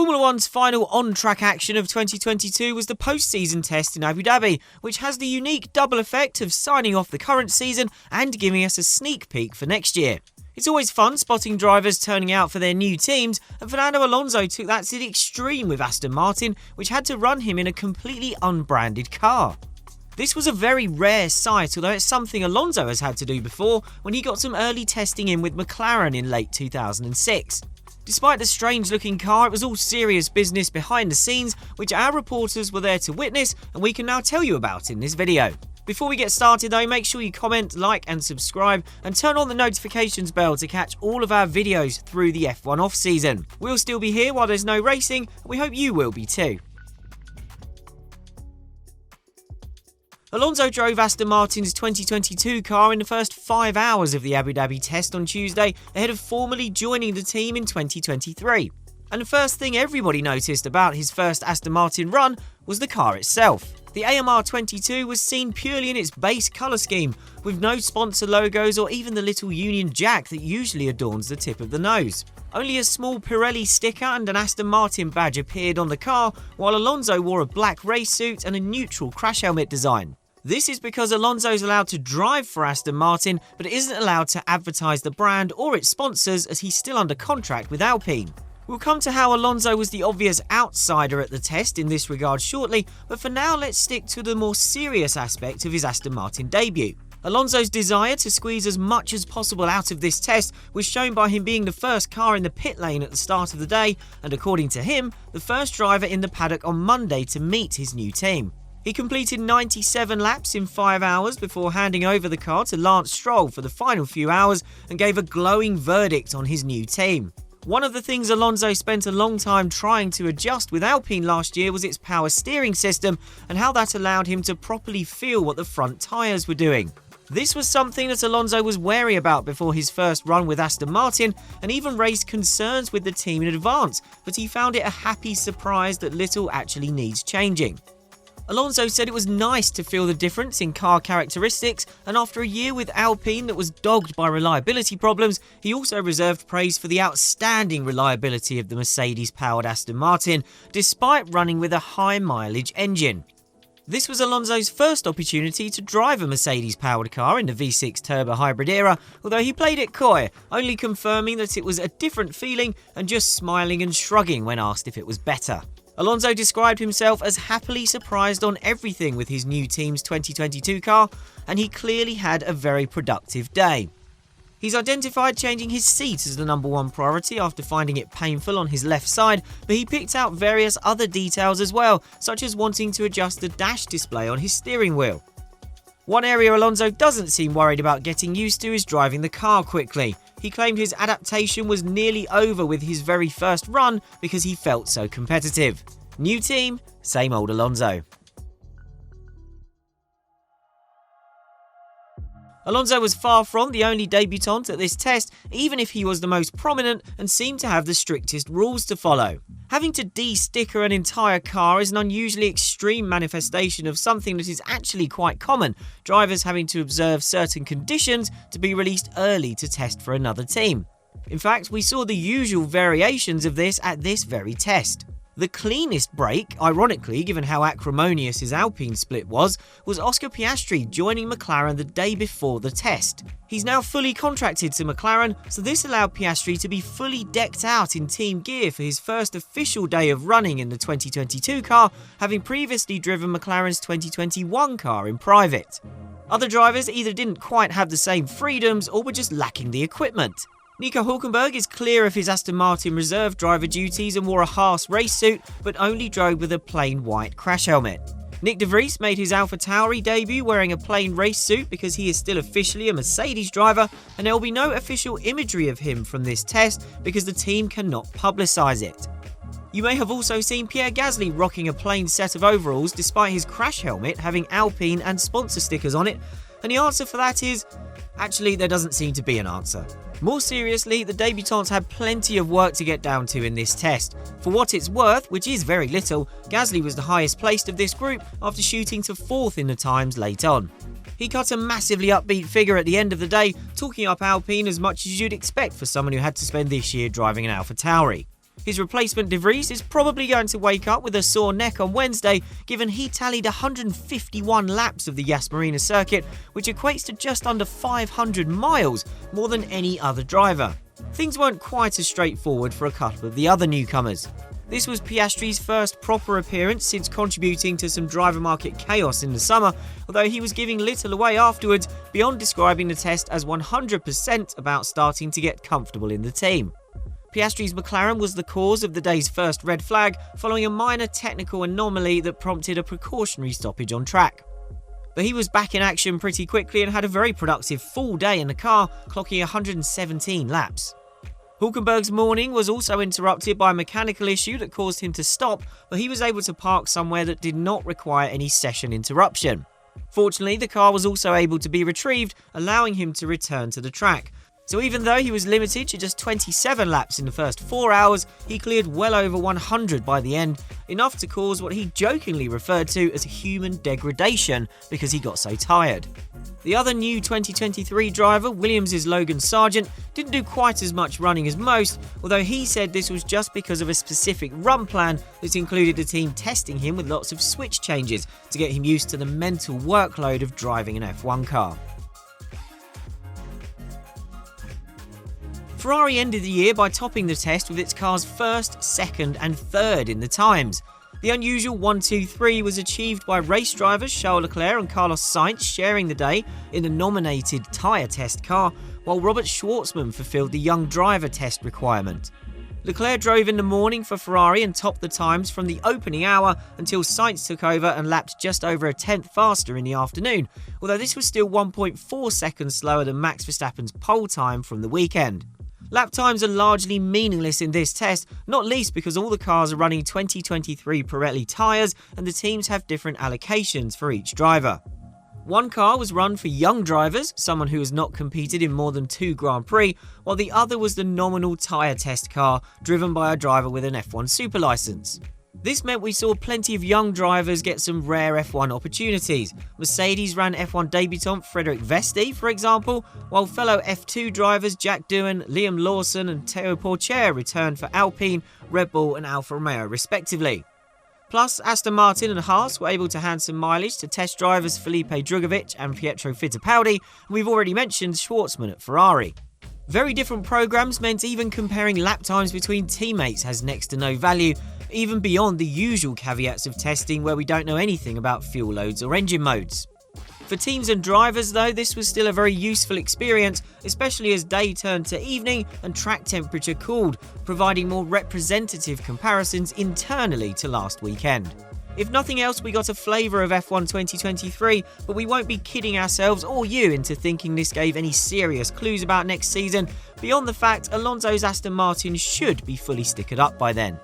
Formula One's final on-track action of 2022 was the post-season test in Abu Dhabi, which has the unique double effect of signing off the current season and giving us a sneak peek for next year. It's always fun spotting drivers turning out for their new teams, and Fernando Alonso took that to the extreme with Aston Martin, which had to run him in a completely unbranded car. This was a very rare sight, although it's something Alonso has had to do before when he got some early testing in with McLaren in late 2006. Despite the strange-looking car, it was all serious business behind the scenes, which our reporters were there to witness, and we can now tell you about in this video. Before we get started though, make sure you comment, like and subscribe, and turn on the notifications bell to catch all of our videos through the F1 off-season. We'll still be here while there's no racing, and we hope you will be too. Alonso drove Aston Martin's 2022 car in the first 5 hours of the Abu Dhabi test on Tuesday, ahead of formally joining the team in 2023. And the first thing everybody noticed about his first Aston Martin run was the car itself. The AMR 22 was seen purely in its base colour scheme, with no sponsor logos or even the little Union Jack that usually adorns the tip of the nose. Only a small Pirelli sticker and an Aston Martin badge appeared on the car, while Alonso wore a black race suit and a neutral crash helmet design. This is because Alonso is allowed to drive for Aston Martin, but isn't allowed to advertise the brand or its sponsors as he's still under contract with Alpine. We'll come to how Alonso was the obvious outsider at the test in this regard shortly, but for now let's stick to the more serious aspect of his Aston Martin debut. Alonso's desire to squeeze as much as possible out of this test was shown by him being the first car in the pit lane at the start of the day, and according to him, the first driver in the paddock on Monday to meet his new team. He completed 97 laps in 5 hours before handing over the car to Lance Stroll for the final few hours and gave a glowing verdict on his new team. One of the things Alonso spent a long time trying to adjust with Alpine last year was its power steering system and how that allowed him to properly feel what the front tyres were doing. This was something that Alonso was wary about before his first run with Aston Martin and even raised concerns with the team in advance, but he found it a happy surprise that little actually needs changing. Alonso said it was nice to feel the difference in car characteristics, and after a year with Alpine that was dogged by reliability problems, he also reserved praise for the outstanding reliability of the Mercedes-powered Aston Martin, despite running with a high-mileage engine. This was Alonso's first opportunity to drive a Mercedes-powered car in the V6 turbo hybrid era, although he played it coy, only confirming that it was a different feeling and just smiling and shrugging when asked if it was better. Alonso described himself as happily surprised on everything with his new team's 2022 car, and he clearly had a very productive day. He's identified changing his seat as the #1 priority after finding it painful on his left side, but he picked out various other details as well, such as wanting to adjust the dash display on his steering wheel. One area Alonso doesn't seem worried about getting used to is driving the car quickly. He claimed his adaptation was nearly over with his very first run because he felt so competitive. New team, same old Alonso. Alonso was far from the only debutant at this test, even if he was the most prominent and seemed to have the strictest rules to follow. Having to de-sticker an entire car is an unusually extreme manifestation of something that is actually quite common, drivers having to observe certain conditions to be released early to test for another team. In fact, we saw the usual variations of this at this very test. The cleanest break, ironically given how acrimonious his Alpine split was Oscar Piastri joining McLaren the day before the test. He's now fully contracted to McLaren, so this allowed Piastri to be fully decked out in team gear for his first official day of running in the 2022 car, having previously driven McLaren's 2021 car in private. Other drivers either didn't quite have the same freedoms or were just lacking the equipment. Nico Hülkenberg is clear of his Aston Martin reserve driver duties and wore a Haas race suit, but only drove with a plain white crash helmet. Nick de Vries made his AlphaTauri debut wearing a plain race suit because he is still officially a Mercedes driver, and there will be no official imagery of him from this test because the team cannot publicise it. You may have also seen Pierre Gasly rocking a plain set of overalls despite his crash helmet having Alpine and sponsor stickers on it, and the answer for that is, actually there doesn't seem to be an answer. More seriously, the debutants had plenty of work to get down to in this test. For what it's worth, which is very little, Gasly was the highest placed of this group after shooting to 4th in the times late on. He cut a massively upbeat figure at the end of the day, talking up Alpine as much as you'd expect for someone who had to spend this year driving an AlphaTauri. His replacement De Vries is probably going to wake up with a sore neck on Wednesday, given he tallied 151 laps of the Yas Marina circuit, which equates to just under 500 miles, more than any other driver. Things weren't quite as straightforward for a couple of the other newcomers. This was Piastri's first proper appearance since contributing to some driver market chaos in the summer, although he was giving little away afterwards, beyond describing the test as 100% about starting to get comfortable in the team. Piastri's McLaren was the cause of the day's first red flag, following a minor technical anomaly that prompted a precautionary stoppage on track. But he was back in action pretty quickly and had a very productive full day in the car, clocking 117 laps. Hülkenberg's morning was also interrupted by a mechanical issue that caused him to stop, but he was able to park somewhere that did not require any session interruption. Fortunately, the car was also able to be retrieved, allowing him to return to the track. So even though he was limited to just 27 laps in the first 4 hours, he cleared well over 100 by the end, enough to cause what he jokingly referred to as human degradation because he got so tired. The other new 2023 driver, Williams' Logan Sargent, didn't do quite as much running as most, although he said this was just because of a specific run plan that included the team testing him with lots of switch changes to get him used to the mental workload of driving an F1 car. Ferrari ended the year by topping the test with its car's first, second and third in the times. The unusual 1-2-3 was achieved by race drivers Charles Leclerc and Carlos Sainz sharing the day in the nominated tyre test car, while Robert Schwartzman fulfilled the young driver test requirement. Leclerc drove in the morning for Ferrari and topped the times from the opening hour until Sainz took over and lapped just over a tenth faster in the afternoon, although this was still 1.4 seconds slower than Max Verstappen's pole time from the weekend. Lap times are largely meaningless in this test, not least because all the cars are running 2023 Pirelli tyres and the teams have different allocations for each driver. One car was run for young drivers, someone who has not competed in more than 2 Grand Prix, while the other was the nominal tyre test car, driven by a driver with an F1 super licence. This meant we saw plenty of young drivers get some rare F1 opportunities. Mercedes ran F1 debutant Frederic Vesti, for example, while fellow F2 drivers Jack Doohan, Liam Lawson and Theo Pourchaire returned for Alpine, Red Bull and Alfa Romeo respectively. Plus, Aston Martin and Haas were able to hand some mileage to test drivers Felipe Drugovich and Pietro Fittipaldi, and we've already mentioned Schwartzman at Ferrari. Very different programs meant even comparing lap times between teammates has next to no value, even beyond the usual caveats of testing where we don't know anything about fuel loads or engine modes. For teams and drivers though, this was still a very useful experience, especially as day turned to evening and track temperature cooled, providing more representative comparisons internally to last weekend. If nothing else, we got a flavour of F1 2023, but we won't be kidding ourselves or you into thinking this gave any serious clues about next season, beyond the fact Alonso's Aston Martin should be fully stickered up by then.